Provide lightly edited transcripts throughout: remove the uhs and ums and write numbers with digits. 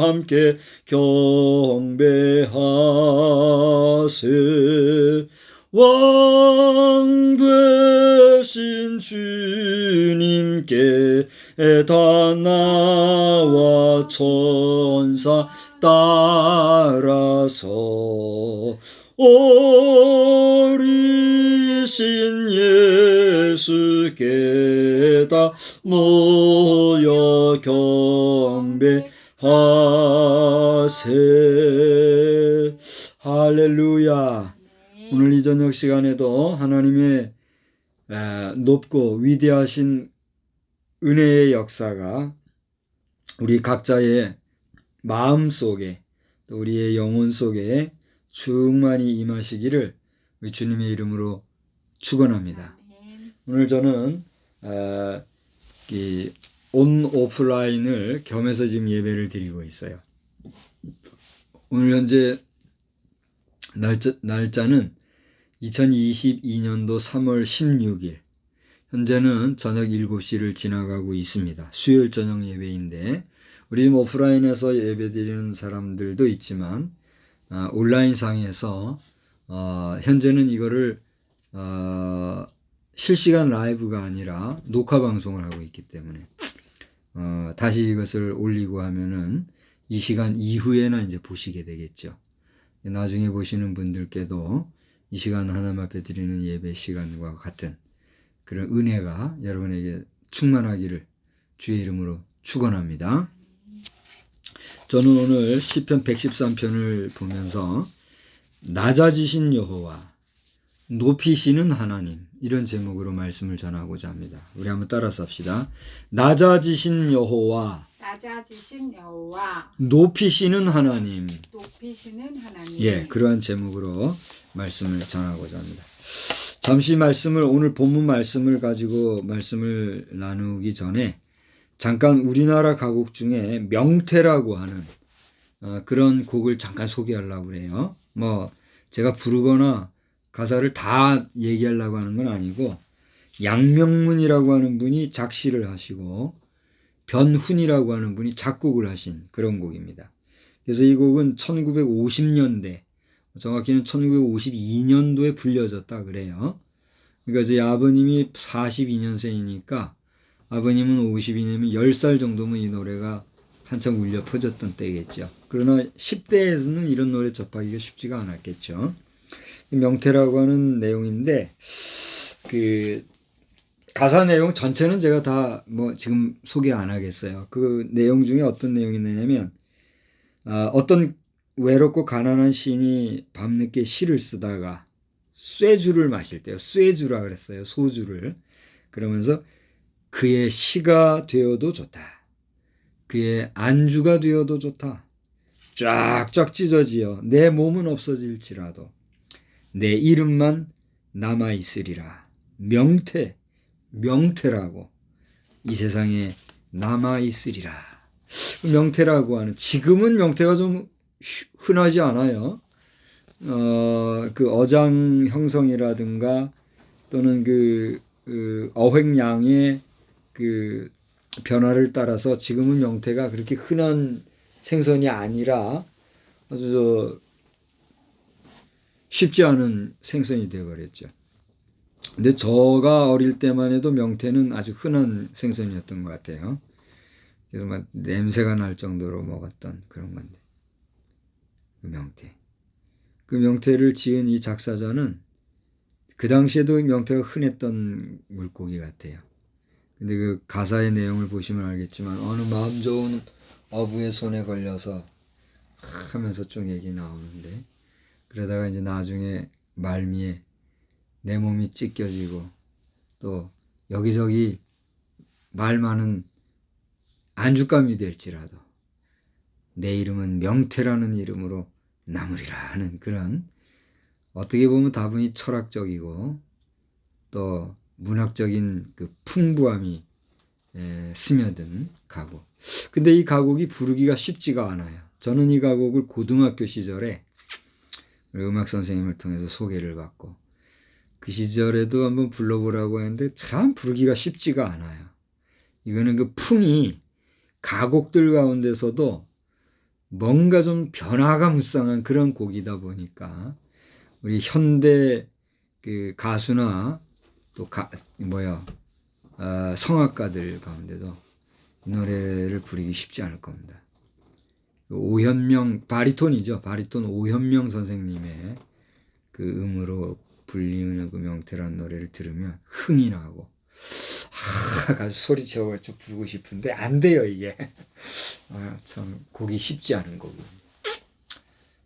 함께 경배하세. 왕 되신 주님께 다 나와 천사 따라서 어리신 예수께 다 모여 경배하세. 할렐루야. 오늘 이 저녁 시간에도 하나님의 높고 위대하신 은혜의 역사가 우리 각자의 마음 속에 또 우리의 영혼 속에 충만히 임하시기를 우리 주님의 이름으로 축원합니다. 오늘 저는 이 온 오프라인을 겸해서 지금 예배를 드리고 있어요. 오늘 현재 날짜는 2022년도 3월 16일. 현재는 저녁 7시를 지나가고 있습니다. 수요일 저녁 예배인데 우리 오프라인에서 예배 드리는 사람들도 있지만 온라인 상에서 현재는 이거를 실시간 라이브가 아니라 녹화 방송을 하고 있기 때문에 다시 이것을 올리고 하면은 이 시간 이후에나 이제 보시게 되겠죠. 나중에 보시는 분들께도 이 시간 하나님 앞에 드리는 예배 시간과 같은 그런 은혜가 여러분에게 충만하기를 주의 이름으로 축원합니다. 저는 오늘 시편 113편을 보면서 낮아지신 여호와, 높이시는 하나님, 이런 제목으로 말씀을 전하고자 합니다. 우리 한번 따라서 합시다. 낮아지신 여호와, 높이시는 하나님. 예, 그러한 제목으로 말씀을 전하고자 합니다. 잠시 오늘 본문 말씀을 가지고 말씀을 나누기 전에 잠깐 우리나라 가곡 중에 명태라고 하는 그런 곡을 잠깐 소개하려고 그래요. 제가 부르거나 가사를 다 얘기하려고 하는 건 아니고 양명문이라고 하는 분이 작시를 하시고 변훈이라고 하는 분이 작곡을 하신 그런 곡입니다. 그래서 이 곡은 1950년대, 정확히는 1952년도에 불려졌다 그래요. 그러니까 제 아버님이 42년생이니까 아버님은 52년이면 10살 정도면 이 노래가 한참 울려 퍼졌던 때겠죠. 그러나 10대에서는 이런 노래 접하기가 쉽지가 않았겠죠. 명태라고 하는 내용인데 그 가사 내용 전체는 제가 다 지금 소개 안 하겠어요. 그 내용 중에 어떤 내용이 있느냐면 어떤 외롭고 가난한 시인이 밤늦게 시를 쓰다가 쇠주를 마실 때요. 쇠주라 그랬어요. 소주를. 그러면서 그의 시가 되어도 좋다. 그의 안주가 되어도 좋다. 쫙쫙 찢어지어 내 몸은 없어질지라도 내 이름만 남아있으리라. 명태라고 이 세상에 남아있으리라. 명태라고 하는, 지금은 명태가 좀 흔하지 않아요. 그 어장 형성이라든가 또는 그 어획량의 그 변화를 따라서 지금은 명태가 그렇게 흔한 생선이 아니라 아주 쉽지 않은 생선이 되어버렸죠. 근데 저가 어릴 때만 해도 명태는 아주 흔한 생선이었던 것 같아요. 그래서 막 냄새가 날 정도로 먹었던 그런 건데. 그 명태를 지은 이 작사자는 그 당시에도 명태가 흔했던 물고기 같아요. 근데 그 가사의 내용을 보시면 알겠지만 어느 마음 좋은 어부의 손에 걸려서 하면서 쭉 얘기 나오는데, 그러다가 이제 나중에 말미에 내 몸이 찢겨지고 또 여기저기 말 많은 안주감이 될지라도 내 이름은 명태라는 이름으로 남으리라 하는 그런, 어떻게 보면 다분히 철학적이고 또 문학적인 그 풍부함이 스며든 가곡. 근데 이 가곡이 부르기가 쉽지가 않아요. 저는 이 가곡을 고등학교 시절에 음악 선생님을 통해서 소개를 받고 그 시절에도 한번 불러보라고 했는데 참 부르기가 쉽지가 않아요. 이거는 그 풍이 가곡들 가운데서도 뭔가 좀 변화가 무쌍한 그런 곡이다 보니까 우리 현대 그 가수나 또 성악가들 가운데도 이 노래를 부르기 쉽지 않을 겁니다. 오현명 바리톤이죠. 바리톤 오현명 선생님의 그 음으로 불리는 그 명태라는 노래를 들으면 흥이 나고 아주 소리쳐 부르고 싶은데 안 돼요 이게. 참 곡이 쉽지 않은 곡이에요.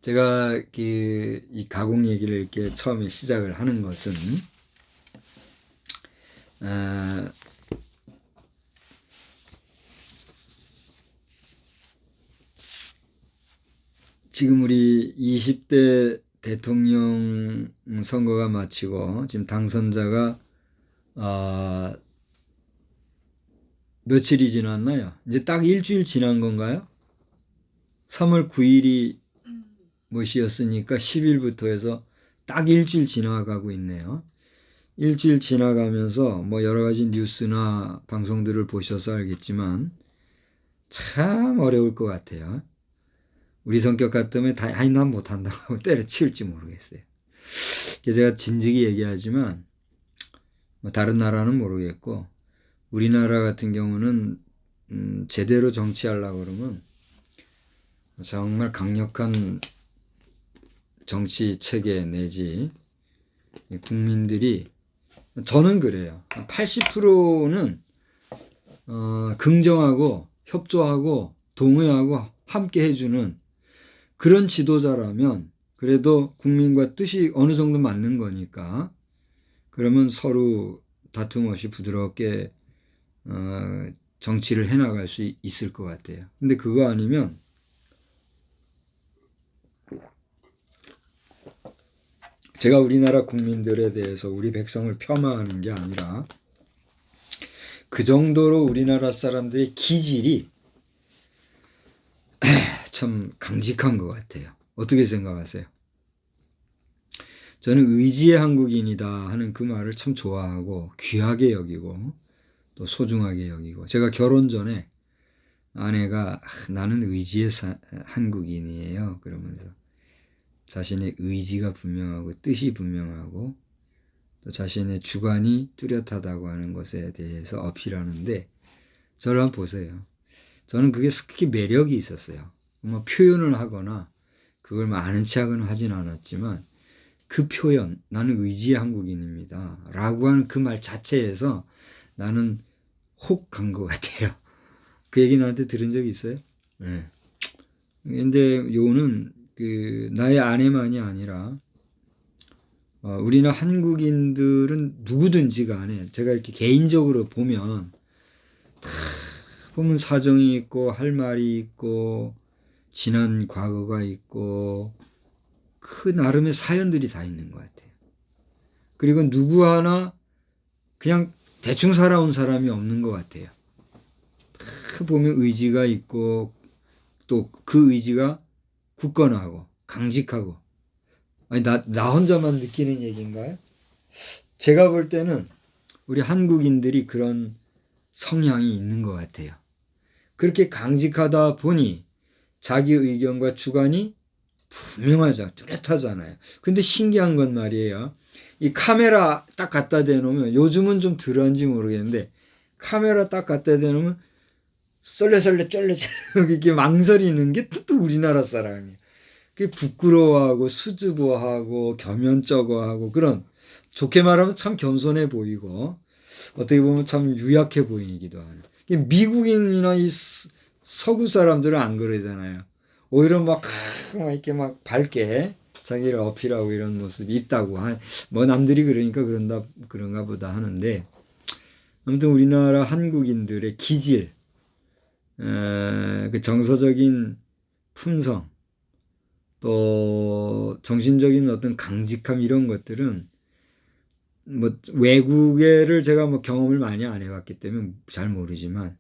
제가 이 가곡 얘기를 이렇게 처음에 시작을 하는 것은 지금 우리 20대 대통령 선거가 마치고 지금 당선자가 며칠이 지났나요? 이제 딱 일주일 지난 건가요? 3월 9일이 뭐시였으니까 10일부터 해서 딱 일주일 지나가고 있네요. 일주일 지나가면서 뭐 여러 가지 뉴스나 방송들을 보셔서 알겠지만 참 어려울 것 같아요. 우리 성격 같으면 아니 난 못한다고 하고 때려치울지 모르겠어요. 제가 진즉이 얘기하지만 뭐 다른 나라는 모르겠고 우리나라 같은 경우는 제대로 정치하려고 그러면 정말 강력한 정치 체계 내지 국민들이 저는 그래요. 80%는 긍정하고 협조하고 동의하고 함께 해주는 그런 지도자라면 그래도 국민과 뜻이 어느 정도 맞는 거니까 그러면 서로 다툼 없이 부드럽게 정치를 해나갈 수 있을 것 같아요. 근데 그거 아니면 제가 우리나라 국민들에 대해서 우리 백성을 폄하하는 게 아니라 그 정도로 우리나라 사람들의 기질이 참 강직한 것 같아요. 어떻게 생각하세요? 저는 의지의 한국인이다 하는 그 말을 참 좋아하고 귀하게 여기고 또 소중하게 여기고 제가 결혼 전에 아내가 나는 의지의 한국인이에요 그러면서 자신의 의지가 분명하고 뜻이 분명하고 또 자신의 주관이 뚜렷하다고 하는 것에 대해서 어필하는데 저를 한번 보세요. 저는 그게 특히 매력이 있었어요. 뭐 표현을 하거나 그걸 아는 척은 하진 않았지만 그 표현 나는 의지의 한국인입니다 라고 하는 그 말 자체에서 나는 혹 간 것 같아요. 그 얘기 나한테 들은 적이 있어요? 네. 근데 요는 나의 아내만이 아니라 우리나라 한국인들은 누구든지 간에 제가 이렇게 개인적으로 보면 사정이 있고 할 말이 있고 지난 과거가 있고 그 나름의 사연들이 다 있는 것 같아요. 그리고 누구 하나 그냥 대충 살아온 사람이 없는 것 같아요. 보면 의지가 있고 또 그 의지가 굳건하고 강직하고 아니 나 혼자만 느끼는 얘기인가요? 제가 볼 때는 우리 한국인들이 그런 성향이 있는 것 같아요. 그렇게 강직하다 보니 자기 의견과 주관이 분명하잖아요. 뚜렷하잖아요. 근데 신기한 건 말이에요. 이 카메라 딱 갖다 대놓으면 요즘은 좀 덜한지 모르겠는데 카메라 딱 갖다 대놓으면 썰레썰레 쩔레쩔레 이렇게 망설이는 게 또 우리나라 사람이에요. 그게 부끄러워하고 수줍어하고 겸연쩍어하고 그런 좋게 말하면 참 겸손해 보이고 어떻게 보면 참 유약해 보이기도 하는. 미국인이나 이 서구 사람들은 안 그러잖아요. 오히려 막 이렇게 막 밝게 자기를 어필하고 이런 모습이 있다고 뭐 남들이 그러니까 그런가 보다 하는데 아무튼 우리나라 한국인들의 기질, 그 정서적인 품성, 또 정신적인 어떤 강직함 이런 것들은 뭐 외국에를 제가 뭐 경험을 많이 안 해봤기 때문에 잘 모르지만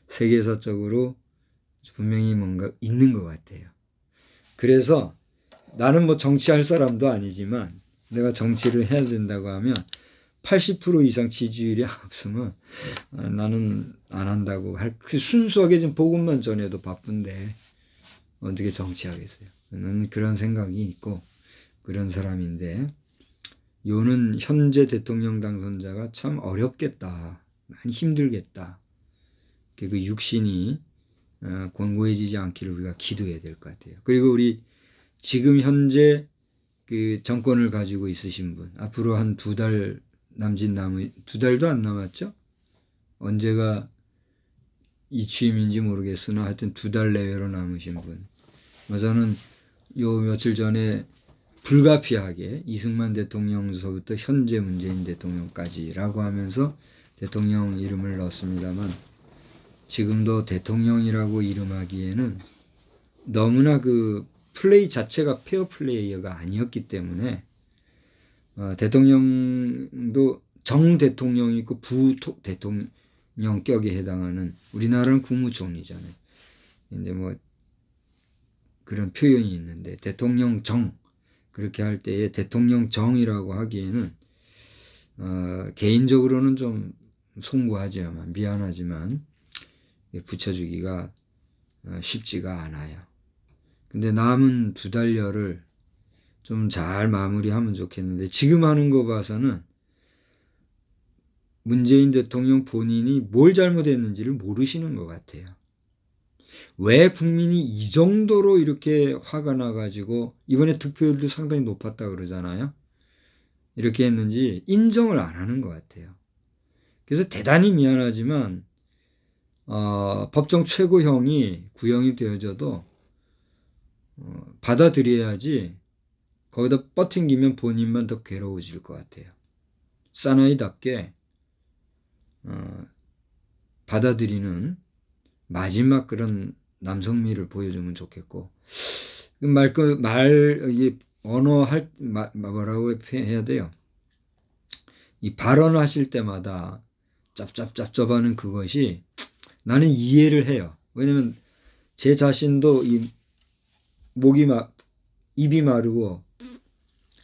세계사적으로 분명히 뭔가 있는 것 같아요. 그래서 나는 뭐 정치할 사람도 아니지만 내가 정치를 해야 된다고 하면 80% 이상 지지율이 없으면 나는 안 한다고 순수하게 좀 복음만 전해도 바쁜데 어떻게 정치하겠어요. 저는 그런 생각이 있고 그런 사람인데 요는 현재 대통령 당선자가 참 어렵겠다. 많이 힘들겠다. 그 육신이 권고해지지 않기를 우리가 기도해야 될 것 같아요. 그리고 우리 지금 현재 그 정권을 가지고 있으신 분, 앞으로 한 2달 남짓 2달도 안 남았죠? 언제가 이 취임인지 모르겠으나 하여튼 2달 내외로 남으신 분. 저는 요 며칠 전에 불가피하게 이승만 대통령서부터 현재 문재인 대통령까지라고 하면서 대통령 이름을 넣었습니다만 지금도 대통령이라고 이름하기에는 너무나 그 플레이 자체가 페어 플레이어가 아니었기 때문에 대통령도 정 대통령이 있고 부 대통령격에 해당하는 우리나라는 국무총리잖아요. 근데 뭐 그런 표현이 있는데 대통령 정 그렇게 할 때에 대통령 정이라고 하기에는 개인적으로는 좀 송구하지만 미안하지만 붙여주기가 쉽지가 않아요. 근데 남은 2달여를 좀 잘 마무리하면 좋겠는데 지금 하는 거 봐서는 문재인 대통령 본인이 뭘 잘못했는지를 모르시는 것 같아요. 왜 국민이 이 정도로 이렇게 화가 나가지고 이번에 득표율도 상당히 높았다 그러잖아요. 이렇게 했는지 인정을 안 하는 것 같아요. 그래서 대단히 미안하지만 법정 최고형이 구형이 되어져도 받아들여야지 거기다 뻗팅기면 본인만 더 괴로워질 것 같아요. 사나이답게 받아들이는 마지막 그런 남성미를 보여주면 좋겠고 뭐라고 해야 돼요. 이 발언하실 때마다 짭짭짭짭하는 그것이 나는 이해를 해요. 왜냐면 제 자신도 이 입이 마르고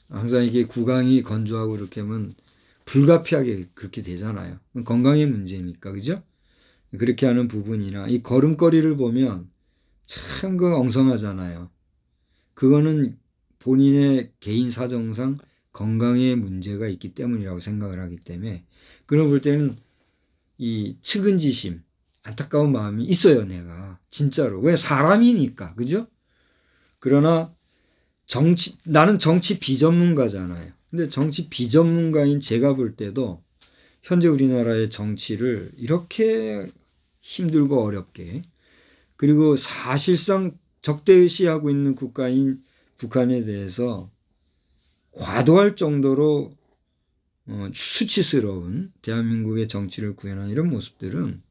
항상 이게 구강이 건조하고 이렇게 하면 불가피하게 그렇게 되잖아요. 건강의 문제니까, 그죠? 그렇게 하는 부분이나 이 걸음걸이를 보면 참 그 엉성하잖아요. 그거는 본인의 개인 사정상 건강에 문제가 있기 때문이라고 생각을 하기 때문에 그런 볼 때는 이 측은지심, 안타까운 마음이 있어요, 내가. 진짜로. 왜 사람이니까, 그죠? 그러나 나는 정치 비전문가잖아요. 근데 정치 비전문가인 제가 볼 때도 현재 우리나라의 정치를 이렇게 힘들고 어렵게 그리고 사실상 적대시하고 있는 국가인 북한에 대해서 과도할 정도로 수치스러운 대한민국의 정치를 구현한 이런 모습들은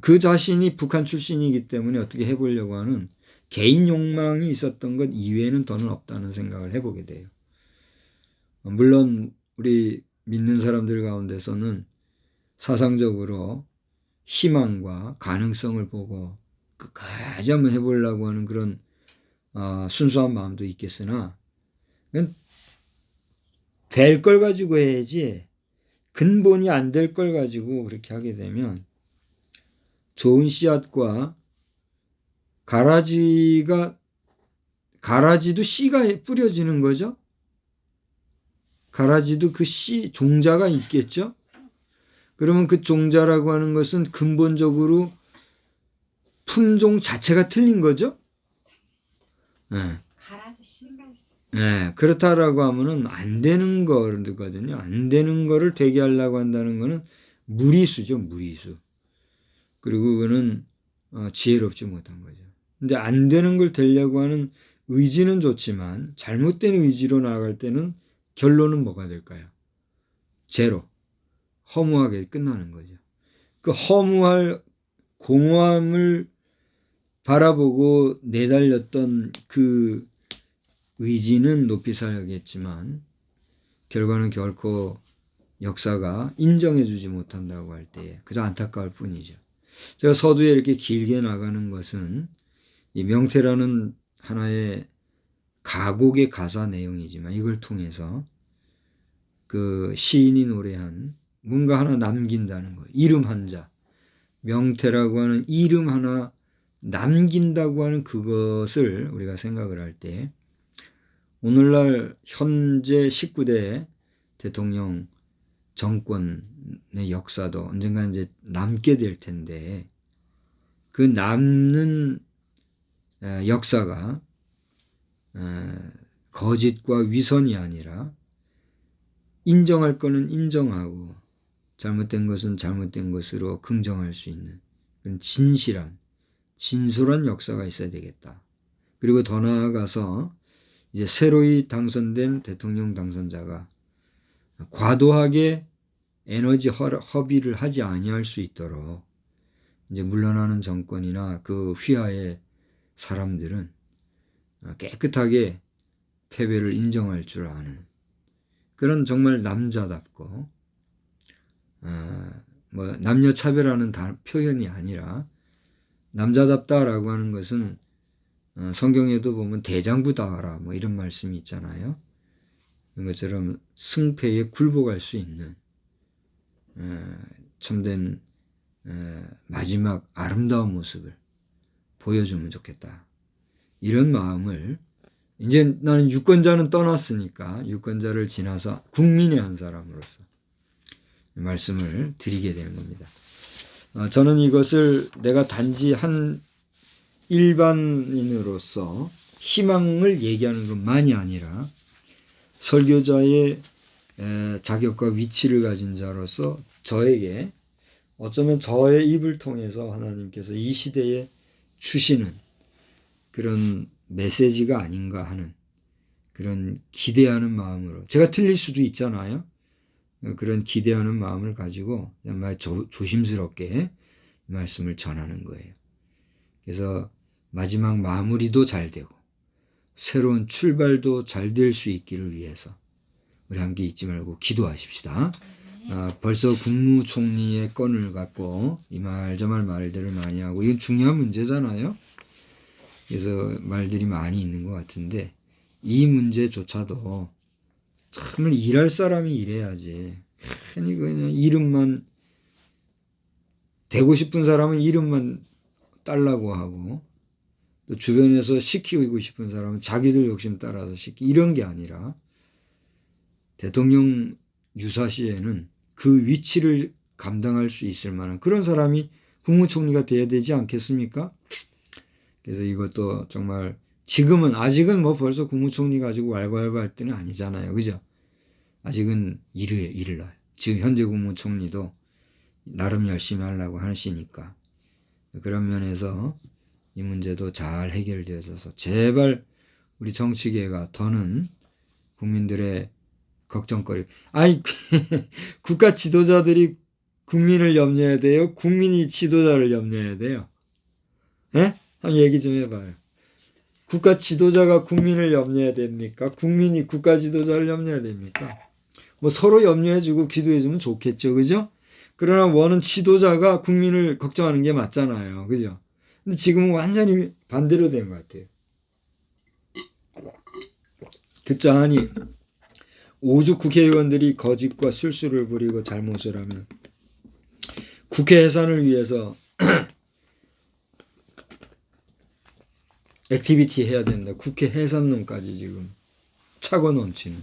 그 자신이 북한 출신이기 때문에 어떻게 해보려고 하는 개인 욕망이 있었던 것 이외에는 더는 없다는 생각을 해보게 돼요. 물론 우리 믿는 사람들 가운데서는 사상적으로 희망과 가능성을 보고 끝까지 한번 해보려고 하는 그런 순수한 마음도 있겠으나 될 걸 가지고 해야지 근본이 안 될 걸 가지고 그렇게 하게 되면 좋은 씨앗과 가라지도 씨가 뿌려지는 거죠. 가라지도 그 씨 종자가 있겠죠. 그러면 그 종자라고 하는 것은 근본적으로 품종 자체가 틀린 거죠. 네. 가라지 씨가 있어. 네. 그렇다라고 하면은 안 되는 거거든요. 안 되는 거를 되게 하려고 한다는 거는 무리수죠, 무리수. 그리고 그거는 지혜롭지 못한 거죠. 근데 안 되는 걸 되려고 하는 의지는 좋지만 잘못된 의지로 나아갈 때는 결론은 뭐가 될까요? 제로. 허무하게 끝나는 거죠. 그 허무할 공허함을 바라보고 내달렸던 그 의지는 높이 사야겠지만 결과는 결코 역사가 인정해주지 못한다고 할 때 그저 안타까울 뿐이죠. 제가 서두에 이렇게 길게 나가는 것은 이 명태라는 하나의 가곡의 가사 내용이지만 이걸 통해서 그 시인이 노래한 뭔가 하나 남긴다는 거예요. 이름 한 자. 명태라고 하는 이름 하나 남긴다고 하는 그것을 우리가 생각을 할 때 오늘날 현재 19대 대통령 정권의 역사도 언젠가 이제 남게 될 텐데 그 남는 역사가 거짓과 위선이 아니라 인정할 거는 인정하고 잘못된 것은 잘못된 것으로 긍정할 수 있는 그런 진실한 진솔한 역사가 있어야 되겠다. 그리고 더 나아가서 이제 새로이 당선된 대통령 당선자가 과도하게 에너지 허비를 하지 아니할 수 있도록 이제 물러나는 정권이나 그 휘하의 사람들은 깨끗하게 패배를 인정할 줄 아는 그런 정말 남자답고 뭐 남녀 차별하는 표현이 아니라 남자답다라고 하는 것은 성경에도 보면 대장부다라 뭐 이런 말씀이 있잖아요. 그런 것처럼 승패에 굴복할 수 있는 참된 마지막 아름다운 모습을 보여주면 좋겠다. 이런 마음을 이제 나는 유권자는 떠났으니까 유권자를 지나서 국민의 한 사람으로서 말씀을 드리게 되는 겁니다. 저는 이것을 내가 단지 한 일반인으로서 희망을 얘기하는 것만이 아니라 설교자의 자격과 위치를 가진 자로서 저에게 어쩌면 저의 입을 통해서 하나님께서 이 시대에 주시는 그런 메시지가 아닌가 하는 그런 기대하는 마음으로 제가 틀릴 수도 있잖아요. 그런 기대하는 마음을 가지고 정말 조심스럽게 말씀을 전하는 거예요. 그래서 마지막 마무리도 잘 되고 새로운 출발도 잘 될 수 있기를 위해서 우리 함께 잊지 말고 기도하십시다. 벌써 국무총리의 건을 갖고 이 말 저 말 말들을 많이 하고 이건 중요한 문제잖아요. 그래서 말들이 많이 있는 것 같은데 이 문제조차도 정말 일할 사람이 일해야지. 괜히 그냥 이름만 되고 싶은 사람은 이름만 달라고 하고 또 주변에서 시키고 싶은 사람은 자기들 욕심 따라서 이런 게 아니라 대통령 유사시에는 그 위치를 감당할 수 있을 만한 그런 사람이 국무총리가 돼야 되지 않겠습니까? 그래서 이것도 정말 지금은 아직은 뭐 벌써 국무총리 가지고 왈가왈부 할 때는 아니잖아요. 그죠? 아직은 이르러요. 지금 현재 국무총리도 나름 열심히 하려고 하시니까 그런 면에서 이 문제도 잘 해결되어져서 제발 우리 정치계가 더는 국민들의 걱정거리 국가 지도자들이 국민을 염려해야 돼요? 국민이 지도자를 염려해야 돼요? 예? 한번 얘기 좀 해봐요. 국가 지도자가 국민을 염려해야 됩니까? 국민이 국가 지도자를 염려해야 됩니까? 뭐 서로 염려해주고 기도해주면 좋겠죠. 그죠? 그러나 원은 지도자가 국민을 걱정하는 게 맞잖아요. 그죠? 근데 지금은 완전히 반대로 된 것 같아요. 듣자 하니 오죽 국회의원들이 거짓과 술수를 부리고 잘못을 하면 국회 해산을 위해서 액티비티 해야 된다. 국회 해산론까지 지금 차고 넘치는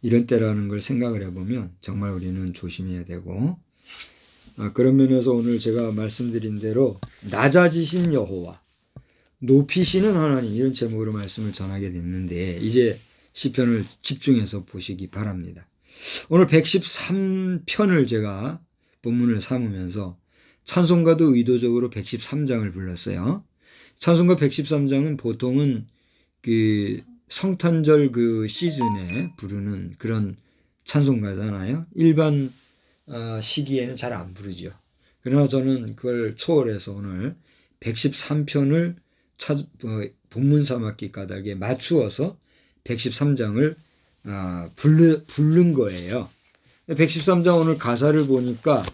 이런 때라는 걸 생각을 해보면 정말 우리는 조심해야 되고 그런 면에서 오늘 제가 말씀드린 대로 낮아지신 여호와 높이시는 하나님 이런 제목으로 말씀을 전하게 됐는데 이제 시편을 집중해서 보시기 바랍니다. 오늘 113편을 제가 본문을 삼으면서 찬송가도 의도적으로 113장을 불렀어요. 찬송가 113장은 보통은 그 성탄절 그 시즌에 부르는 그런 찬송가잖아요. 일반 시기에는 잘 안 부르죠. 그러나 저는 그걸 초월해서 오늘 113편을 본문 삼았기 까닭에 맞추어서 113장을 부른 거예요. 113장 오늘 가사를 보니까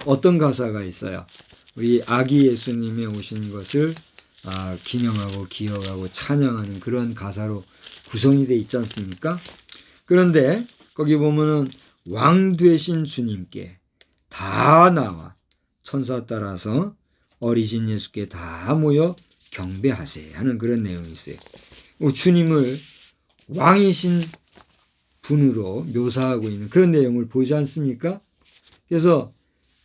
어떤 가사가 있어요? 우리 아기 예수님이 오신 것을 기념하고 기억하고 찬양하는 그런 가사로 구성이 되어 있지 않습니까? 그런데 거기 보면은 왕 되신 주님께 다 나와 천사 따라서 어리신 예수께 다 모여 경배하세 하는 그런 내용이 있어요. 주님을 왕이신 분으로 묘사하고 있는 그런 내용을 보지 않습니까? 그래서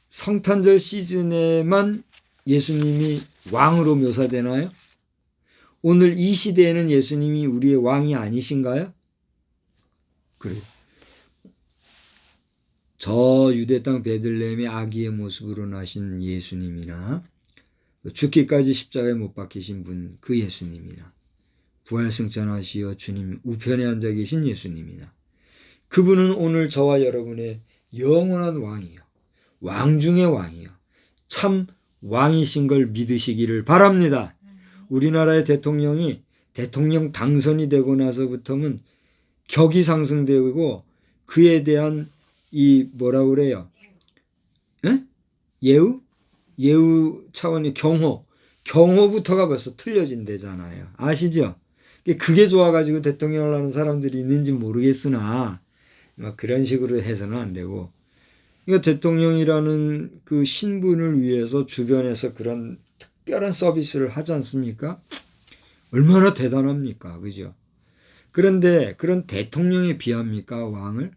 성탄절 시즌에만 예수님이 왕으로 묘사되나요? 오늘 이 시대에는 예수님이 우리의 왕이 아니신가요? 그래요. 저 유대 땅 베들레헴의 아기의 모습으로 나신 예수님이나 죽기까지 십자가에 못 박히신 분 그 예수님이나 부활승천하시어 주님 우편에 앉아 계신 예수님이나 그분은 오늘 저와 여러분의 영원한 왕이요. 왕 중의 왕이요. 참 왕이신 걸 믿으시기를 바랍니다. 우리나라의 대통령이 대통령 당선이 되고 나서부터는 격이 상승되고 그에 대한 이 뭐라 그래요? 에? 예우 차원의 경호부터가 벌써 틀려진대잖아요. 아시죠? 그게 좋아가지고 대통령을 하는 사람들이 있는지 모르겠으나 막 그런 식으로 해서는 안 되고 그러니까 대통령이라는 그 신분을 위해서 주변에서 그런 특별한 서비스를 하지 않습니까? 얼마나 대단합니까? 그죠? 그런데 그런 대통령에 비합니까? 왕을?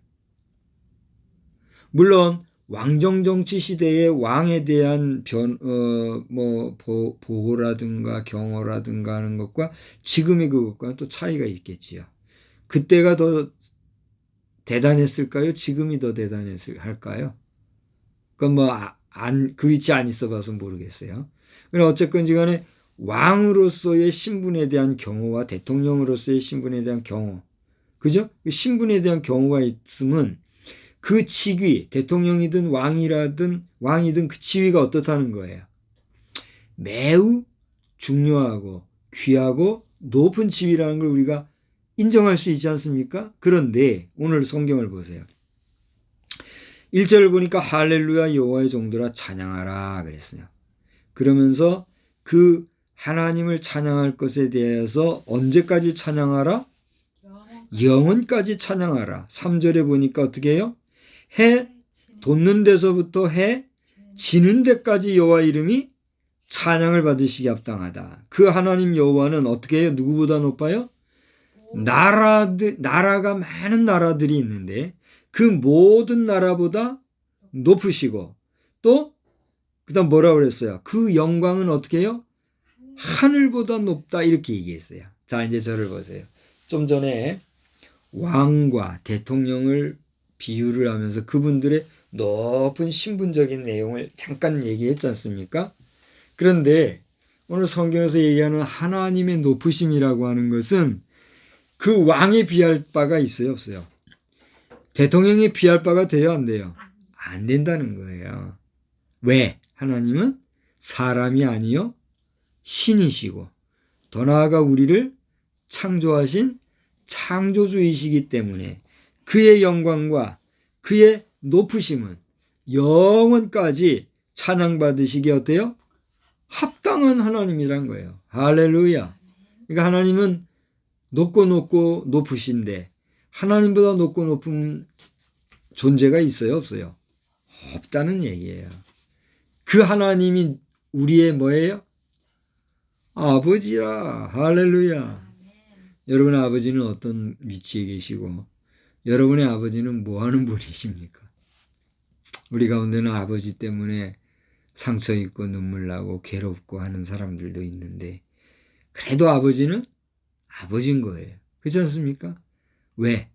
물론 왕정정치 시대의 왕에 대한 보호라든가 경호라든가 하는 것과 지금의 그것과는 또 차이가 있겠지요. 그때가 더 대단했을까요? 지금이 더 대단했을까요? 그건 그 위치에 안 있어 봐서 모르겠어요. 그러나 어쨌건지 간에 왕으로서의 신분에 대한 경호와 대통령으로서의 신분에 대한 경호. 그죠? 신분에 대한 경호가 있으면 그 직위, 대통령이든 왕이든 그 지위가 어떻다는 거예요. 매우 중요하고 귀하고 높은 지위라는 걸 우리가 인정할 수 있지 않습니까? 그런데 오늘 성경을 보세요. 1절을 보니까 할렐루야 여호와의 종들아 찬양하라 그랬어요. 그러면서 그 하나님을 찬양할 것에 대해서 언제까지 찬양하라? 영원까지 찬양하라. 3절에 보니까 어떻게 해요? 해 돋는 데서부터 해 지는 데까지 여호와 이름이 찬양을 받으시기 합당하다. 그 하나님 여호와는 어떻게 해요? 누구보다 높아요? 나라가 많은 나라들이 있는데 그 모든 나라보다 높으시고 또 그다음 뭐라고 그랬어요? 그 영광은 어떻게 해요? 하늘보다 높다 이렇게 얘기했어요. 자 이제 저를 보세요. 좀 전에 왕과 대통령을 비유를 하면서 그분들의 높은 신분적인 내용을 잠깐 얘기했지 않습니까? 그런데 오늘 성경에서 얘기하는 하나님의 높으심이라고 하는 것은 그 왕에 비할 바가 있어요, 없어요? 대통령에 비할 바가 돼요, 안 돼요? 안 된다는 거예요. 왜? 하나님은 사람이 아니요 신이시고 더 나아가 우리를 창조하신 창조주이시기 때문에 그의 영광과 그의 높으심은 영원까지 찬양받으시기 어때요? 합당한 하나님이란 거예요. 할렐루야. 그러니까 하나님은 높고 높으신데 하나님보다 높고 높은 존재가 있어요? 없어요? 없다는 얘기예요. 그 하나님이 우리의 뭐예요? 아버지라. 할렐루야. 여러분의 아버지는 어떤 위치에 계시고 여러분의 아버지는 뭐 하는 분이십니까? 우리 가운데는 아버지 때문에 상처 있고 눈물 나고 괴롭고 하는 사람들도 있는데 그래도 아버지는 아버지인 거예요. 그렇지 않습니까? 왜?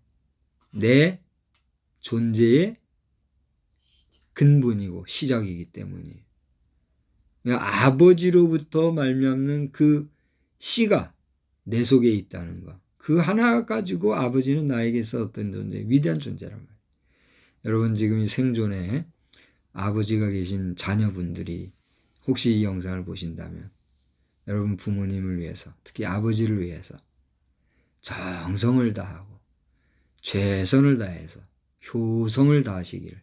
내 존재의 근본이고 시작이기 때문이에요. 아버지로부터 말미암는 그 씨가 내 속에 있다는 거. 그 하나 가지고 아버지는 나에게서 어떤 존재, 위대한 존재란 말이에요. 여러분 지금 이 생존에 아버지가 계신 자녀분들이 혹시 이 영상을 보신다면 여러분 부모님을 위해서 특히 아버지를 위해서 정성을 다하고 최선을 다해서 효성을 다하시기를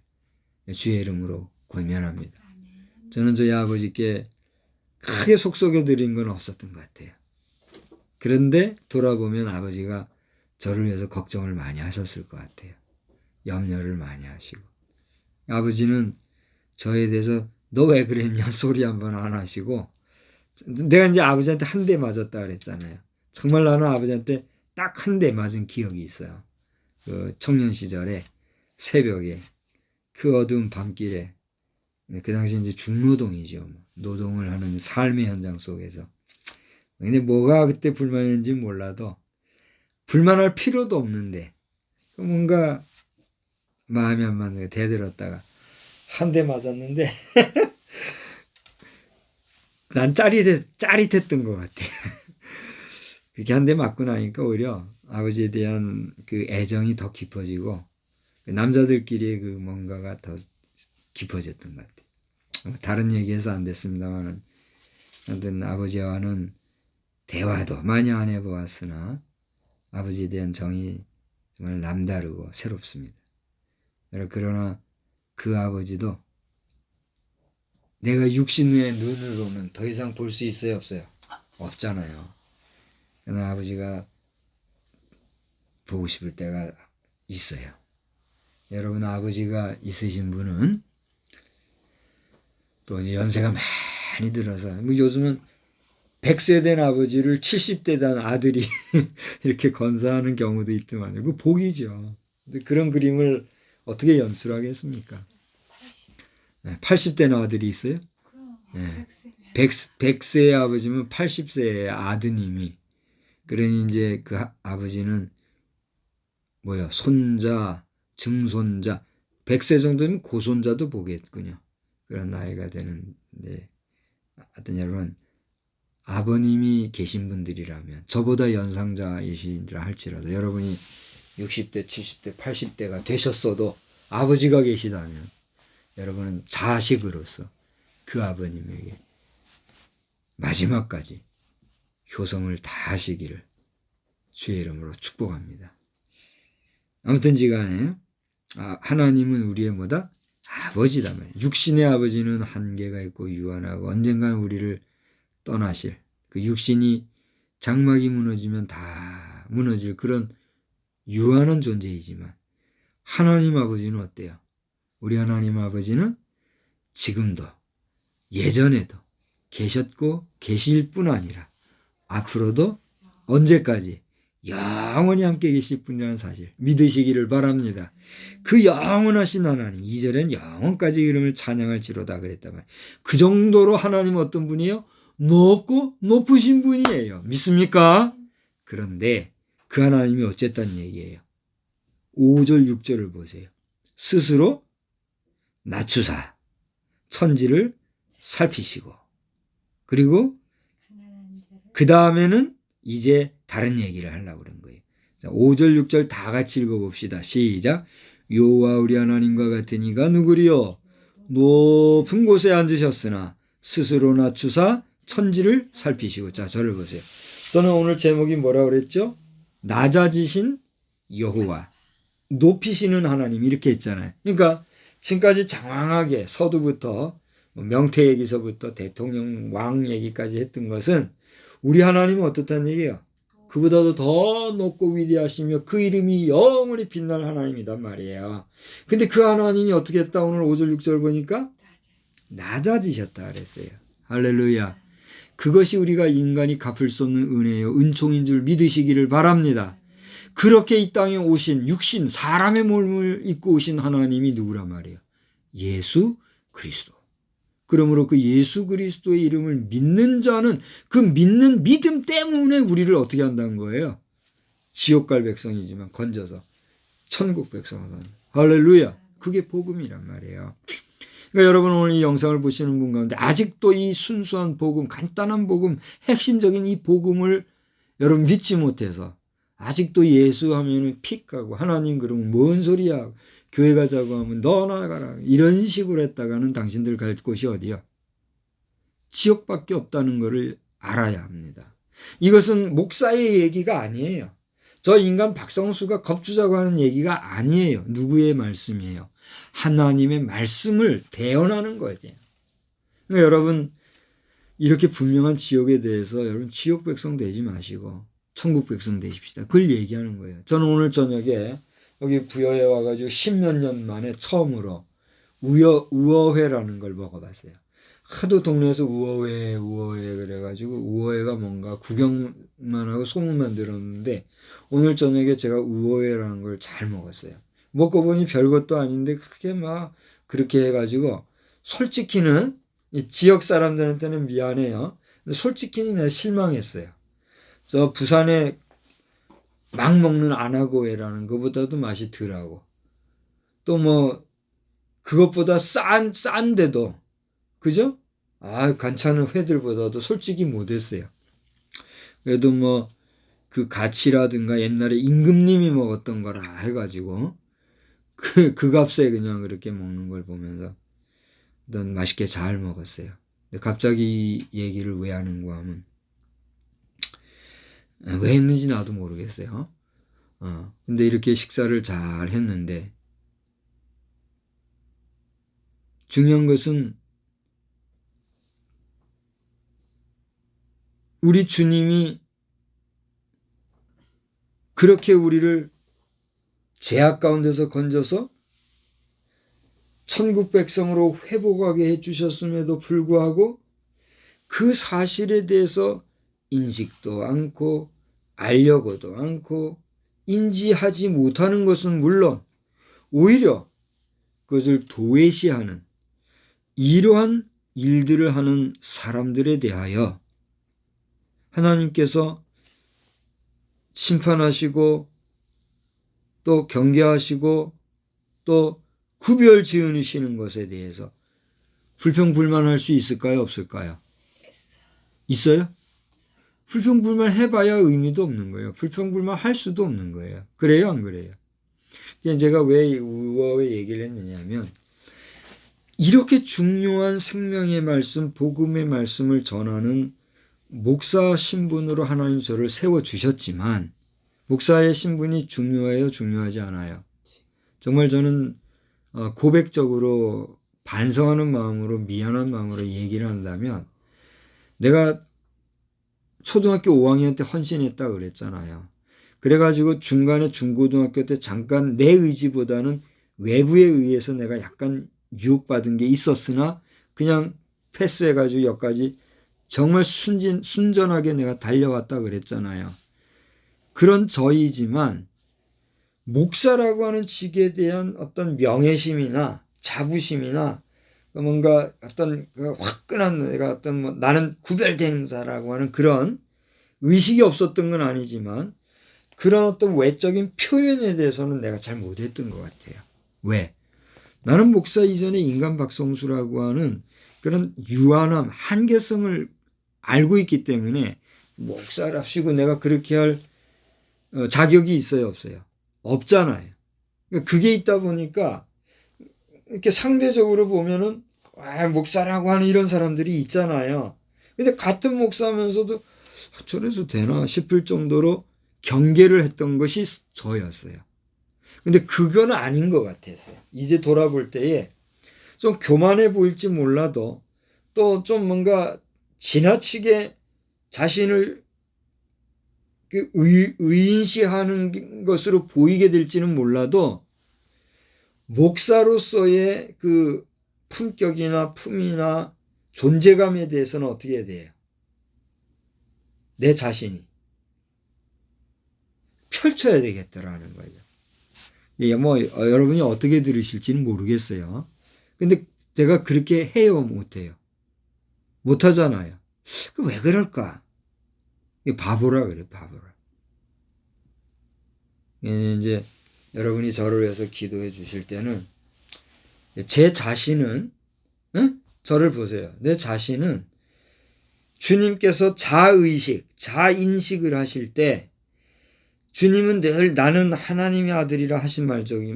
주의 이름으로 권면합니다. 저는 저희 아버지께 크게 속삭여드린 건 없었던 것 같아요. 그런데 돌아보면 아버지가 저를 위해서 걱정을 많이 하셨을 것 같아요. 염려를 많이 하시고. 아버지는 저에 대해서 너 왜 그랬냐 소리 한번 안 하시고, 내가 이제 아버지한테 한 대 맞았다 그랬잖아요. 정말 나는 아버지한테 딱 한 대 맞은 기억이 있어요. 그 청년 시절에 새벽에 그 어두운 밤길에, 그 당시 이제 중노동이죠. 노동을 하는 삶의 현장 속에서. 근데 뭐가 그때 불만인지 몰라도 불만할 필요도 없는데 뭔가 마음이 안 맞는 거 대들었다가 한 대 맞았는데 난 짜릿했던 것 같아. 그렇게 한 대 맞고 나니까 오히려 아버지에 대한 그 애정이 더 깊어지고 남자들끼리의 그 뭔가가 더 깊어졌던 것 같아. 다른 얘기해서 안 됐습니다만은, 하여튼 아버지와는 대화도 많이 안 해보았으나 아버지에 대한 정이 정말 남다르고 새롭습니다. 그러나 그 아버지도 내가 육신의 눈으로는 더 이상 볼 수 있어요, 없어요? 없잖아요. 그러나 아버지가 보고 싶을 때가 있어요. 여러분, 아버지가 있으신 분은 또 연세가 많이 들어서, 뭐 요즘은 100세 된 아버지를 70대 된 아들이 이렇게 건사하는 경우도 있더만요. 그 복이죠. 근데 그런 그림을 어떻게 연출하겠습니까? 80대는 아들이 있어요? 네. 100세의 아버지면 80세의 아드님이, 그러니 이제 그 아버지는 뭐야, 손자, 증손자, 100세 정도면 고손자도 보겠군요. 그런 나이가 되는데, 하여튼 여러분, 아버님이 계신 분들이라면, 저보다 연상자이시라 할지라도 여러분이 60대, 70대, 80대가 되셨어도 아버지가 계시다면 여러분은 자식으로서 그 아버님에게 마지막까지 효성을 다하시기를 주의 이름으로 축복합니다. 아무튼지 간에 하나님은 우리의 뭐다? 아버지다 말이에요. 육신의 아버지는 한계가 있고 유한하고 언젠간 우리를 떠나실, 그 육신이 장막이 무너지면 다 무너질 그런 유한한 존재이지만, 하나님 아버지는 어때요? 우리 하나님 아버지는 지금도 예전에도 계셨고 계실 뿐 아니라 앞으로도 언제까지 영원히 함께 계실 분이라는 사실 믿으시기를 바랍니다. 그 영원하신 하나님, 2절엔 영원까지 이름을 찬양할지로다 그랬단 말이에요. 그 정도로 하나님은 어떤 분이에요? 높고 높으신 분이에요. 믿습니까? 그런데 그 하나님이 어쨌다는 얘기예요. 5절 6절을 보세요. 스스로 낮추사 천지를 살피시고, 그리고 그 다음에는 이제 다른 얘기를 하려고 그런 거예요. 자, 5절 6절 다 같이 읽어봅시다. 시작. 여호와 우리 하나님과 같은 이가 누구리요? 높은 곳에 앉으셨으나 스스로 낮추사 천지를 살피시고. 자, 저를 보세요. 저는 오늘 제목이 뭐라고 그랬죠? 낮아지신 여호와, 높이시는 하나님, 이렇게 했잖아요. 그러니까 지금까지 장황하게 서두부터 명태얘기서부터 대통령 왕 얘기까지 했던 것은 우리 하나님은 어떻다는 얘기예요? 그보다도 더 높고 위대하시며 그 이름이 영원히 빛날 하나님이란 말이에요. 근데 그 하나님이 어떻게 했다? 오늘 5절 6절 보니까 낮아지셨다 그랬어요. 할렐루야. 그것이 우리가 인간이 갚을 수 없는 은혜요, 은총인 줄 믿으시기를 바랍니다. 그렇게 이 땅에 오신 육신, 사람의 몸을 입고 오신 하나님이 누구란 말이에요? 예수 그리스도. 그러므로 그 예수 그리스도의 이름을 믿는 자는 그 믿는 믿음 때문에 우리를 어떻게 한다는 거예요? 지옥 갈 백성이지만 건져서 천국 백성으로. 할렐루야. 그게 복음이란 말이에요. 그러니까 여러분, 오늘 이 영상을 보시는 분 가운데 아직도 이 순수한 복음, 간단한 복음, 핵심적인 이 복음을 여러분 믿지 못해서 아직도 예수 하면은 픽 가고 하나님 그러면 뭔 소리야, 교회 가자고 하면 너 나가라, 이런 식으로 했다가는 당신들 갈 곳이 어디야? 지옥밖에 없다는 것을 알아야 합니다. 이것은 목사의 얘기가 아니에요. 저 인간 박성수가 겁주자고 하는 얘기가 아니에요. 누구의 말씀이에요? 하나님의 말씀을 대언하는 거예요. 그러니까 여러분, 이렇게 분명한 지옥에 대해서 여러분 지옥 백성 되지 마시고 천국 백성 되십시다. 그걸 얘기하는 거예요. 저는 오늘 저녁에 여기 부여에 와가지고 10몇 년 만에 처음으로 우어회라는 걸 먹어봤어요. 하도 동네에서 우어회 그래가지고 우어회가 뭔가 구경만 하고 소문만 들었는데 오늘 저녁에 제가 우어회라는 걸 잘 먹었어요. 먹고 보니 별것도 아닌데 그렇게 막 그렇게 해가지고 솔직히는 이 지역 사람들한테는 미안해요. 근데 솔직히는 내가 실망했어요. 저 부산에 막 먹는 안하고회라는 것보다도 맛이 덜하고 또 뭐 그것보다 싼데도 그죠? 괜찮은 회들보다도 솔직히 못했어요. 그래도 뭐 그 가치라든가 옛날에 임금님이 먹었던 거라 해가지고 그 값에 그냥 그렇게 먹는 걸 보면서 난 맛있게 잘 먹었어요. 근데 갑자기 얘기를 왜 하는가 하면 왜 했는지 나도 모르겠어요. 근데 이렇게 식사를 잘 했는데 중요한 것은 우리 주님이 그렇게 우리를 죄악 가운데서 건져서 천국 백성으로 회복하게 해주셨음에도 불구하고 그 사실에 대해서 인식도 않고 알려고도 않고 인지하지 못하는 것은 물론 오히려 그것을 도외시하는 이러한 일들을 하는 사람들에 대하여 하나님께서 심판하시고 또 경계하시고 또 구별 지으시는 것에 대해서 불평불만할 수 있을까요? 없을까요? 있어요? 불평불만 해봐야 의미도 없는 거예요. 불평불만 할 수도 없는 거예요. 그래요? 안 그래요? 제가 왜 우어의 얘기를 했느냐면 이렇게 중요한 생명의 말씀, 복음의 말씀을 전하는 목사 신분으로 하나님 저를 세워주셨지만 목사의 신분이 중요해요? 중요하지 않아요? 정말 저는 고백적으로 반성하는 마음으로 미안한 마음으로 얘기를 한다면 내가 초등학교 5학년 때 헌신했다 그랬잖아요. 그래가지고 중간에 중고등학교 때 잠깐 내 의지보다는 외부에 의해서 내가 약간 유혹받은 게 있었으나 그냥 패스해가지고 여기까지 정말 순전하게 내가 달려왔다 그랬잖아요. 그런 저이지만 목사라고 하는 직에 대한 어떤 명예심이나 자부심이나 뭔가 어떤 화끈한 내가 어떤 뭐 나는 구별된 자라고 하는 그런 의식이 없었던 건 아니지만 그런 어떤 외적인 표현에 대해서는 내가 잘 못했던 것 같아요. 왜? 나는 목사 이전에 인간 박성수라고 하는 그런 유한함, 한계성을 알고 있기 때문에 목사랍시고 내가 그렇게 할 자격이 있어요, 없어요? 없잖아요. 그게 있다 보니까 이렇게 상대적으로 보면은 목사라고 하는 이런 사람들이 있잖아요. 근데 같은 목사면서도 저래서 되나 싶을 정도로 경계를 했던 것이 저였어요. 근데 그건 아닌 것 같았어요. 이제 돌아볼 때에 좀 교만해 보일지 몰라도 또 좀 뭔가 지나치게 자신을 의인시하는 것으로 보이게 될지는 몰라도 목사로서의 그 품격이나 품이나 존재감에 대해서는 어떻게 해야 돼요? 내 자신이 펼쳐야 되겠더라는 거죠. 예, 뭐 여러분이 어떻게 들으실지는 모르겠어요. 근데 제가 그렇게 해요, 못해요? 못하잖아요. 왜 그럴까? 바보라 그래, 바보라. 이제 여러분이 저를 위해서 기도해 주실 때는 제 자신은 저를 보세요. 내 자신은 주님께서 자의식, 자인식을 하실 때 주님은 늘 나는 하나님의 아들이라 하신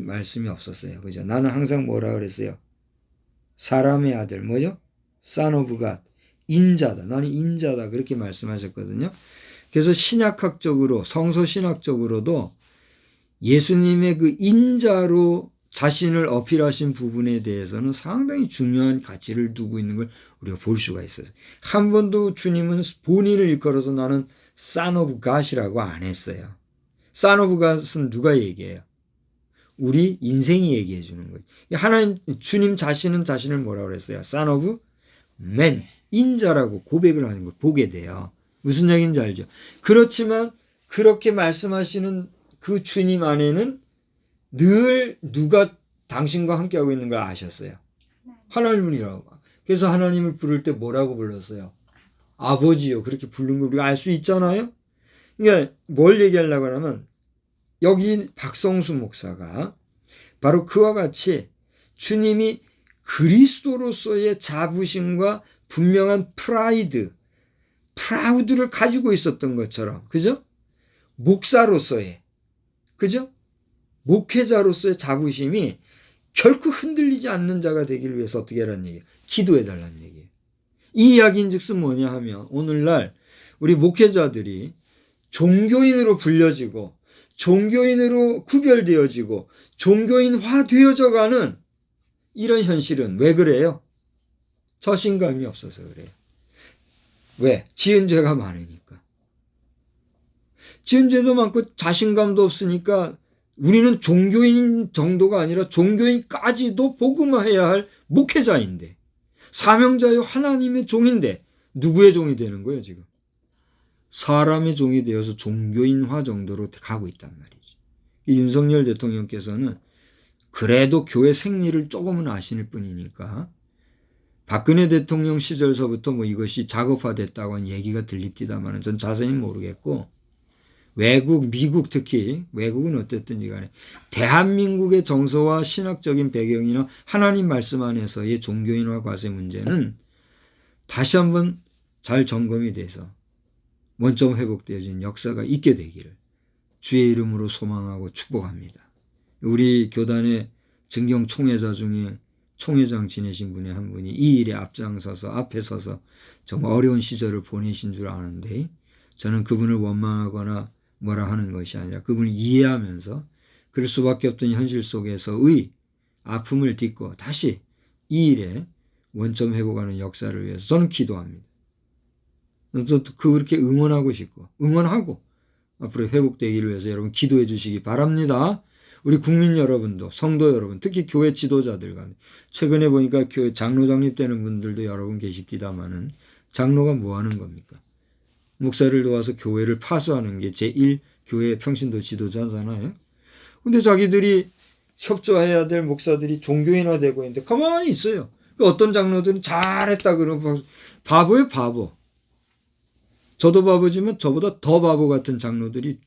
말씀이 없었어요. 그죠? 나는 항상 뭐라 그랬어요? 사람의 아들, 뭐죠? Son of God. 인자다. 나는 인자다. 그렇게 말씀하셨거든요. 그래서 신약학적으로, 성서신학적으로도 예수님의 그 인자로 자신을 어필하신 부분에 대해서는 상당히 중요한 가치를 두고 있는 걸 우리가 볼 수가 있어요. 한 번도 주님은 본인을 일컬어서 나는 Son of God이라고 안 했어요. Son of God은 누가 얘기해요? 우리 인생이 얘기해 주는 거예요. 하나님, 주님 자신은 자신을 뭐라고 그랬어요? Son of 아멘. 인자라고 고백을 하는 걸 보게 돼요. 무슨 얘기인지 알죠? 그렇지만 그렇게 말씀하시는 그 주님 안에는 늘 누가 당신과 함께하고 있는 걸 아셨어요. 하나님이라고. 그래서 하나님을 부를 때 뭐라고 불렀어요? 아버지요. 그렇게 부른 걸 우리가 알 수 있잖아요. 그러니까 뭘 얘기하려고 하면 여기 박성수 목사가 바로 그와 같이 주님이 그리스도로서의 자부심과 분명한 프라우드를 가지고 있었던 것처럼, 그죠? 목사로서의, 그죠? 목회자로서의 자부심이 결코 흔들리지 않는 자가 되기를 위해서 어떻게 하라는 얘기예요? 기도해 달라는 얘기예요. 이 이야기인 즉슨 뭐냐 하면 오늘날 우리 목회자들이 종교인으로 불려지고 종교인으로 구별되어지고 종교인화 되어져가는 이런 현실은 왜 그래요? 자신감이 없어서 그래요. 왜? 지은 죄가 많으니까. 지은 죄도 많고 자신감도 없으니까 우리는 종교인 정도가 아니라 종교인까지도 복음화해야 할 목회자인데 사명자요 하나님의 종인데 누구의 종이 되는 거예요 지금? 사람의 종이 되어서 종교인화 정도로 가고 있단 말이죠. 윤석열 대통령께서는 그래도 교회 생리를 조금은 아시는 뿐이니까 박근혜 대통령 시절서부터 뭐 이것이 작업화됐다고 하는 얘기가 들립디다만 전 자세히 모르겠고 외국, 미국 특히 외국은 어땠든지 간에 대한민국의 정서와 신학적인 배경이나 하나님 말씀 안에서의 종교인화 과세 문제는 다시 한번 잘 점검이 돼서 원점 회복되어진 역사가 있게 되기를 주의 이름으로 소망하고 축복합니다. 우리 교단의 증경 총회자 중에 총회장 지내신 분의 한 분이 이 일에 앞장서서 앞에 서서 정말 어려운 시절을 보내신 줄 아는데 저는 그분을 원망하거나 뭐라 하는 것이 아니라 그분을 이해하면서 그럴 수밖에 없던 현실 속에서의 아픔을 딛고 다시 이 일에 원점 회복하는 역사를 위해서 저는 기도합니다. 또 그렇게 응원하고 싶고 응원하고 앞으로 회복되기를 위해서 여러분 기도해 주시기 바랍니다. 우리 국민 여러분도 성도 여러분 특히 교회 지도자들 간에 최근에 보니까 교회 장로 장립되는 분들도 여러분 계십니다마는 장로가 뭐 하는 겁니까? 목사를 도와서 교회를 파수하는 게 제1 교회 평신도 지도자잖아요. 근데 자기들이 협조해야 될 목사들이 종교인화되고 있는데 가만히 있어요. 어떤 장로들은 잘했다 그러면 바보예요 바보. 저도 바보지만 저보다 더 바보 같은 장로들이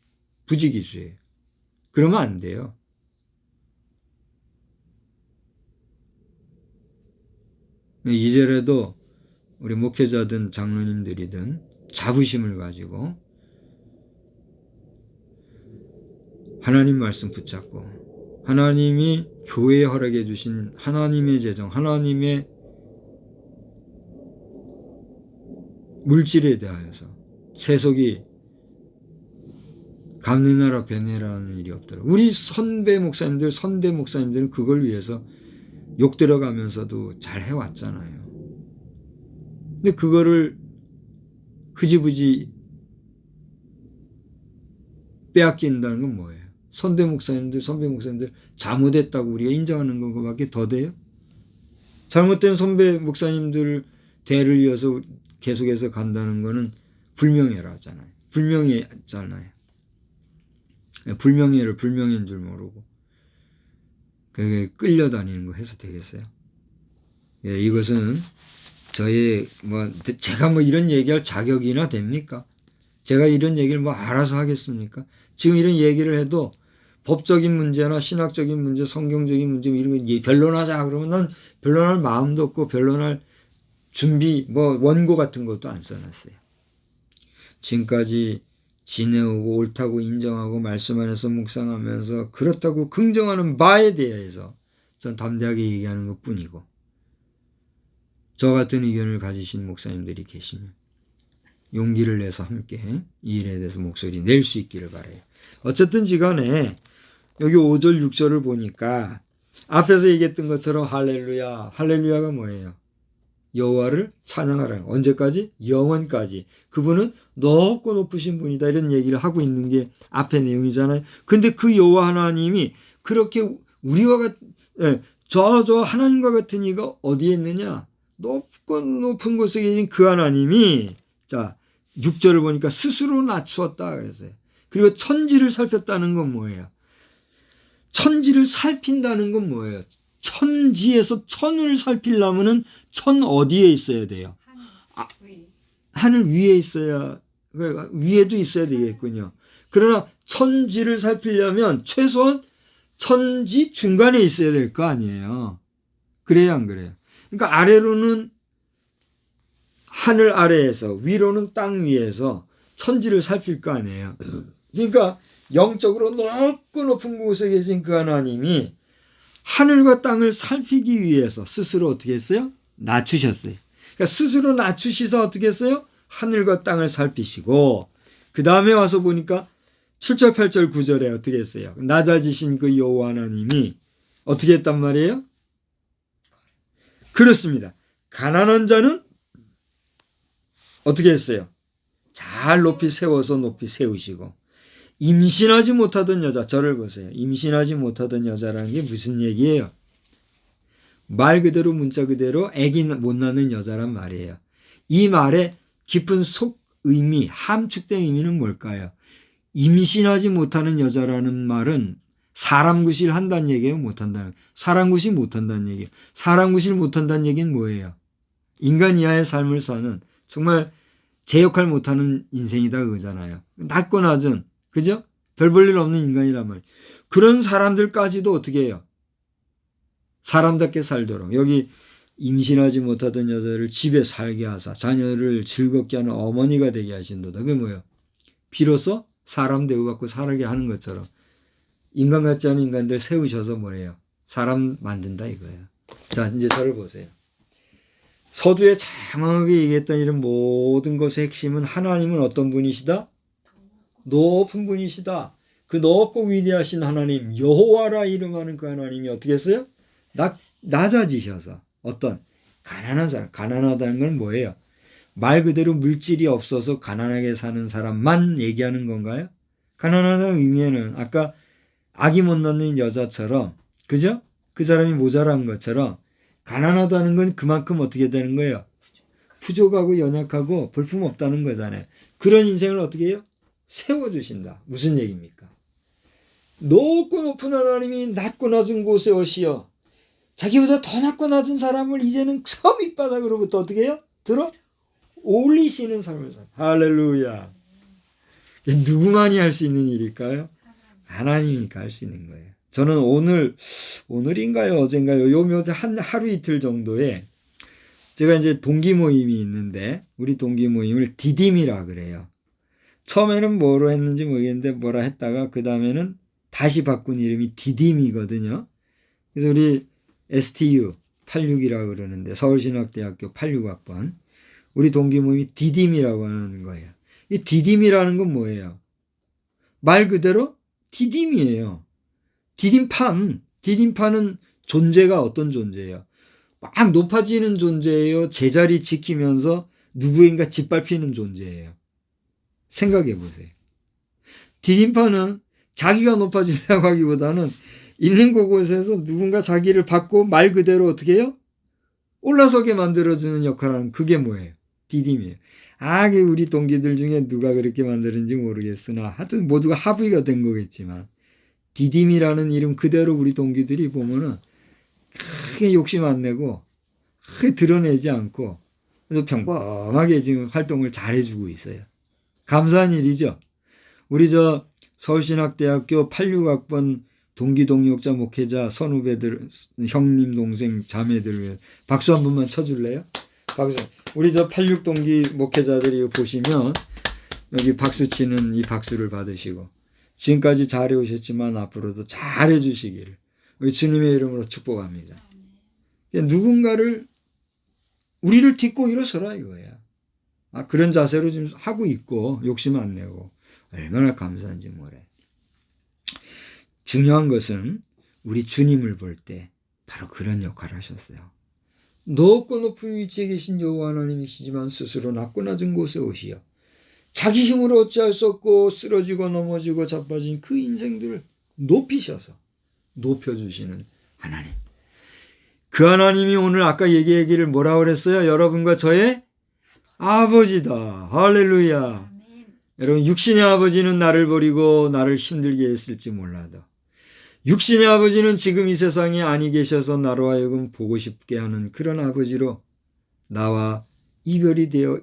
부지기수예요. 그러면 안 돼요. 이제라도 우리 목회자든 장로님들이든 자부심을 가지고 하나님 말씀 붙잡고 하나님이 교회에 허락해 주신 하나님의 재정, 하나님의 물질에 대하여서 세속이 감내나라 배내라는 일이 없더라고요. 우리 선배 목사님들은 그걸 위해서 욕 들어가면서도 잘 해왔잖아요. 근데 그거를 흐지부지 빼앗긴다는 건 뭐예요? 선배 목사님들 잘못했다고 우리가 인정하는 것밖에 더 돼요? 잘못된 선배 목사님들 대를 이어서 계속해서 간다는 거는 불명예라잖아요. 불명예잖아요. 불명예를 불명예인 줄 모르고 그게 끌려다니는 거 해서 되겠어요? 예, 이것은 저의 제가 이런 얘기할 자격이나 됩니까? 제가 이런 얘기를 알아서 하겠습니까? 지금 이런 얘기를 해도 법적인 문제나 신학적인 문제, 성경적인 문제 이런 거 변론하자 그러면 난 변론할 마음도 없고 변론할 준비 원고 같은 것도 안 써놨어요. 지금까지 지내오고 옳다고 인정하고 말씀 안에서 묵상하면서 그렇다고 긍정하는 바에 대해서 전 담대하게 얘기하는 것뿐이고 저 같은 의견을 가지신 목사님들이 계시면 용기를 내서 함께 이 일에 대해서 목소리 낼 수 있기를 바라요. 어쨌든지 간에 여기 5절 6절을 보니까 앞에서 얘기했던 것처럼 할렐루야가 뭐예요? 여호와를 찬양하라는 언제까지? 영원까지. 그분은 높고 높으신 분이다 이런 얘기를 하고 있는 게 앞의 내용이잖아요. 근데 그 여호와 하나님이 그렇게 우리와 저 하나님과 같은 이가 어디에 있느냐? 높고 높은 곳에 계신 그 하나님이 자 6절을 보니까 스스로 낮추었다 그랬어요. 그리고 천지를 살폈다는 건 뭐예요? 천지를 살핀다는 건 뭐예요? 천지에서 천을 살피려면은 천 어디에 있어야 돼요? 하늘 위에 있어야, 위에도 있어야 되겠군요. 그러나 천지를 살피려면 최소한 천지 중간에 있어야 될 거 아니에요. 그래야 안 그래요? 그러니까 아래로는 하늘 아래에서, 위로는 땅 위에서 천지를 살필 거 아니에요. 그러니까 영적으로 높고 높은 곳에 계신 그 하나님이 하늘과 땅을 살피기 위해서 스스로 어떻게 했어요? 낮추셨어요. 그러니까 스스로 낮추시서 어떻게 했어요? 하늘과 땅을 살피시고 그 다음에 와서 보니까 7절, 8절, 9절에 어떻게 했어요? 낮아지신 그 여호와 하나님이 어떻게 했단 말이에요? 그렇습니다. 가난한 자는 어떻게 했어요? 잘 높이 세워서 높이 세우시고 임신하지 못하던 여자, 저를 보세요. 임신하지 못하던 여자라는 게 무슨 얘기예요? 말 그대로 문자 그대로 아기 못 낳는 여자란 말이에요. 이 말의 깊은 속 의미, 함축된 의미는 뭘까요? 임신하지 못하는 여자라는 말은 사람 구실 한다는 얘기예요? 못한다는. 사람 구실 못한다는 얘기예요. 사람 구실 못한다는 얘기는 뭐예요? 인간 이하의 삶을 사는 정말 제 역할 못하는 인생이다 그거잖아요. 낮고 낮은, 그죠? 별 볼 일 없는 인간이란 말이에요. 그런 사람들까지도 어떻게 해요? 사람답게 살도록. 여기 임신하지 못하던 여자를 집에 살게 하사 자녀를 즐겁게 하는 어머니가 되게 하신도다. 그게 뭐예요? 비로소 사람 대우받고 살게 하는 것처럼 인간 같지 않은 인간들 세우셔서 뭐래요? 사람 만든다 이거예요. 자, 이제 저를 보세요. 서두에 장황하게 얘기했던 이런 모든 것의 핵심은 하나님은 어떤 분이시다? 높은 분이시다. 그 높고 위대하신 하나님 여호와라 이름하는 그 하나님이 어떻게 했어요? 낮아지셔서 어떤 가난한 사람, 가난하다는 건 뭐예요? 말 그대로 물질이 없어서 가난하게 사는 사람만 얘기하는 건가요? 가난하다는 의미에는 아까 아기 못 낳는 여자처럼, 그죠? 그 사람이 모자란 것처럼 가난하다는 건 그만큼 어떻게 되는 거예요? 부족하고 연약하고 볼품없다는 거잖아요. 그런 인생을 어떻게 해요? 세워주신다. 무슨 얘기입니까? 높고 높은 하나님이 낮고 낮은 곳에 오시어 자기보다 더 낮고 낮은 사람을 이제는 저 밑바닥으로부터 어떻게 해요? 들어 올리시는 삶을 살. 할렐루야. 누구만이 할 수 있는 일일까요? 하나님이니까 할 수 있는 거예요. 저는 오늘인가요? 어젠가요? 요 하루 이틀 정도에 제가 이제 동기 모임이 있는데 우리 동기 모임을 디딤이라 그래요. 처음에는 뭐로 했는지 모르겠는데 뭐라 했다가 그 다음에는 다시 바꾼 이름이 디딤이거든요. 그래서 우리 STU 86이라고 그러는데 서울신학대학교 86학번 우리 동기 모임이 디딤이라고 하는 거예요. 이 디딤이라는 건 뭐예요? 말 그대로 디딤이에요. 디딤판은 존재가 어떤 존재예요? 막 높아지는 존재예요? 제자리 지키면서 누구인가 짓밟히는 존재예요? 생각해 보세요. 디딤판은 자기가 높아지려고 하기보다는 있는 곳에서 누군가 자기를 받고 말 그대로 어떻게 해요? 올라서게 만들어주는 역할을 하는 그게 뭐예요? 디딤이에요. 우리 동기들 중에 누가 그렇게 만드는지 모르겠으나 하여튼 모두가 합의가 된 거겠지만 디딤이라는 이름 그대로 우리 동기들이 보면은 크게 욕심 안 내고 크게 드러내지 않고 그래서 평범하게 지금 활동을 잘 해주고 있어요. 감사한 일이죠. 우리 서울신학대학교 86학번 동기 동역자 목회자 선후배들 형님 동생 자매들 박수 한 번만 쳐줄래요? 박수. 우리 86 동기 목회자들이 보시면 여기 박수 치는 이 박수를 받으시고 지금까지 잘해 오셨지만 앞으로도 잘해 주시기를 우리 주님의 이름으로 축복합니다. 누군가를 우리를 딛고 일어서라 이거야. 그런 자세로 지금 하고 있고 욕심 안 내고 얼마나 감사한지 모래. 중요한 것은 우리 주님을 볼 때 바로 그런 역할을 하셨어요. 높고 높은 위치에 계신 여호와 하나님이시지만 스스로 낮고 낮은 곳에 오시어 자기 힘으로 어찌할 수 없고 쓰러지고 넘어지고 자빠진 그 인생들을 높이셔서 높여주시는 하나님. 그 하나님이 오늘 아까 얘기하기를 뭐라고 그랬어요? 여러분과 저의 아버지다. 할렐루야. 여러분, 육신의 아버지는 나를 버리고 나를 힘들게 했을지 몰라도 육신의 아버지는 지금 이 세상에 아니 계셔서 나로 하여금 보고 싶게 하는 그런 아버지로 나와 이별이 되어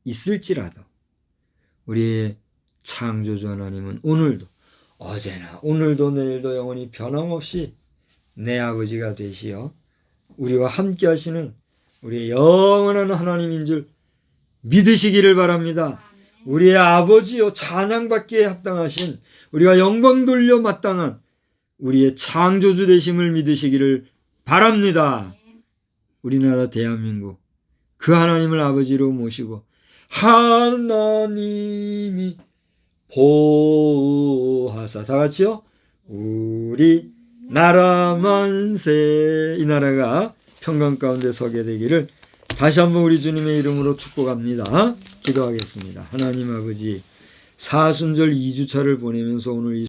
있을지라도 우리의 창조주 하나님은 오늘도 어제나 오늘도 내일도 영원히 변함없이 내 아버지가 되시어 우리와 함께 하시는 우리의 영원한 하나님인 줄 믿으시기를 바랍니다. 우리의 아버지요 찬양받기에 합당하신 우리가 영광 돌려 마땅한 우리의 창조주 되심을 믿으시기를 바랍니다. 우리나라 대한민국 그 하나님을 아버지로 모시고 하나님이 보호하사 다 같이요. 우리 나라 만세 이 나라가 평강 가운데 서게 되기를 다시 한번 우리 주님의 이름으로 축복합니다. 기도하겠습니다. 하나님 아버지 사순절 2주차를 보내면서 오늘 이